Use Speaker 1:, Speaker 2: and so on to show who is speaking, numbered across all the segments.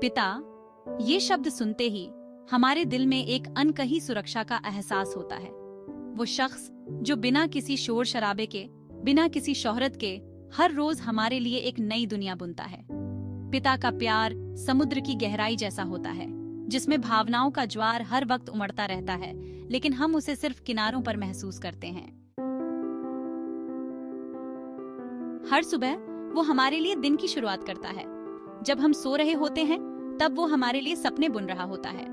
Speaker 1: पिता, ये शब्द सुनते ही हमारे दिल में एक अनकही सुरक्षा का एहसास होता है। वो शख्स जो बिना किसी शोर शराबे के, बिना किसी शोहरत के हर रोज हमारे लिए एक नई दुनिया बुनता है। पिता का प्यार समुद्र की गहराई जैसा होता है, जिसमें भावनाओं का ज्वार हर वक्त उमड़ता रहता है, लेकिन हम उसे सिर्फ किनारों पर महसूस करते हैं। हर सुबह वो हमारे लिए दिन की शुरुआत करता है। जब हम सो रहे होते हैं तब वो हमारे लिए सपने बुन रहा होता है।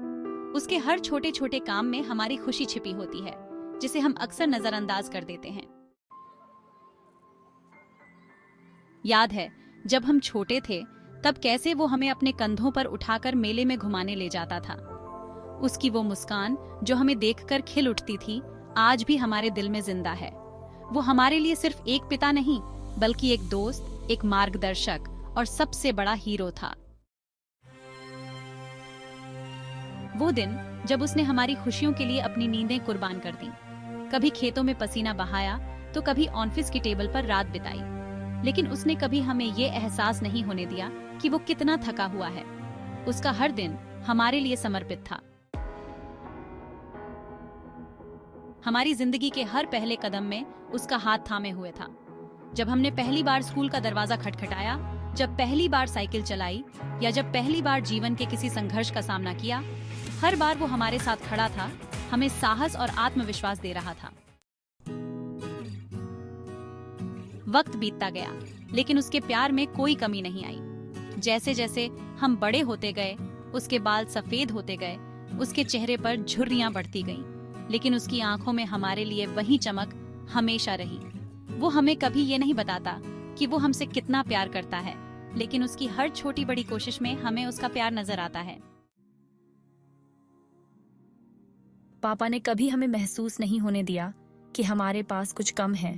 Speaker 1: उसके हर छोटे छोटे काम में हमारी खुशी छिपी होती है, जिसे हम अक्सर नजरअंदाज कर देते हैं। याद है जब हम छोटे थे तब कैसे वो हमें अपने कंधों पर उठाकर मेले में घुमाने ले जाता था। उसकी वो मुस्कान जो हमें देखकर खिल उठती थी, आज भी हमारे दिल में जिंदा है। वो हमारे लिए सिर्फ एक पिता नहीं, बल्कि एक दोस्त, एक मार्गदर्शक और सबसे बड़ा हीरो था। वो दिन जब उसने हमारी खुशियों के लिए अपनी नींदें कुर्बान कर दी, कभी खेतों में पसीना बहाया तो कभी ऑफिस की टेबल पर रात बिताई, लेकिन उसने कभी हमें ये एहसास नहीं होने दिया कि वो कितना थका हुआ है। उसका हर दिन हमारे लिए समर्पित था। हमारी जिंदगी के हर पहले कदम में उसका हाथ थामे हुए था। जब हमने पहली बार स्कूल का दरवाजा खटखटाया, जब पहली बार साइकिल चलाई या जब पहली बार जीवन के किसी संघर्ष का सामना किया, हर बार वो हमारे साथ खड़ा था, हमें साहस और आत्मविश्वास दे रहा था। वक्त बीतता गया, लेकिन उसके प्यार में कोई कमी नहीं आई। जैसे जैसे हम बड़े होते गए, उसके बाल सफेद होते गए, उसके चेहरे पर झुर्रियां बढ़ती गईं, लेकिन उसकी आंखों में हमारे लिए वही चमक हमेशा रही। वो हमें कभी ये नहीं बताता कि वो हमसे कितना प्यार करता है, लेकिन उसकी हर छोटी बड़ी कोशिश में हमें उसका प्यार नजर आता है।
Speaker 2: पापा ने कभी हमें महसूस नहीं होने दिया कि हमारे पास कुछ कम है।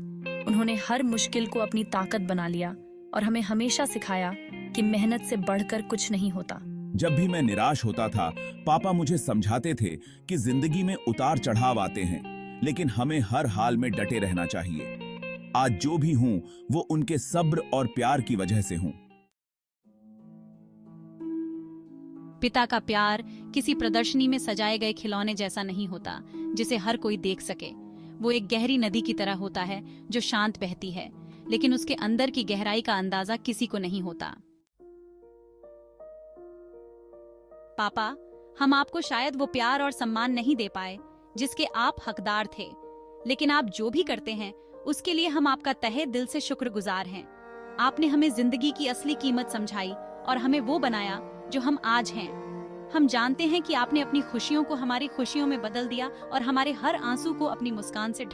Speaker 2: उन्होंने हर मुश्किल को अपनी ताकत बना लिया और हमें हमेशा सिखाया कि मेहनत से बढ़कर कुछ नहीं होता।
Speaker 3: जब भी मैं निराश होता था, पापा मुझे समझाते थे कि जिंदगी में उतार चढ़ाव आते हैं, लेकिन हमें हर हाल में डटे रहना चाहिए। आज जो भी हूं, वो उनके सब्र और प्यार की वजह से हूं।
Speaker 1: पिता का प्यार किसी प्रदर्शनी में सजाए गए खिलौने जैसा नहीं होता, जिसे हर कोई देख सके। वो एक गहरी नदी की तरह होता है जो शांत बहती है, लेकिन उसके अंदर की गहराई का अंदाजा किसी को नहीं होता। पापा, हम आपको शायद वो प्यार और सम्मान नहीं दे पाए जिसके आप हकदार थे, लेकिन आप जो भी करते हैं उसके लिए हम आपका तहे दिल से शुक्रगुजार हैं। आपने हमें जिंदगी की असली कीमत समझाई और हमें वो बनाया जो हम आज हैं। हम जानते हैं कि आपने अपनी खुशियों को हमारी खुशियों में बदल दिया और हमारे हर आंसू को अपनी मुस्कान से ढक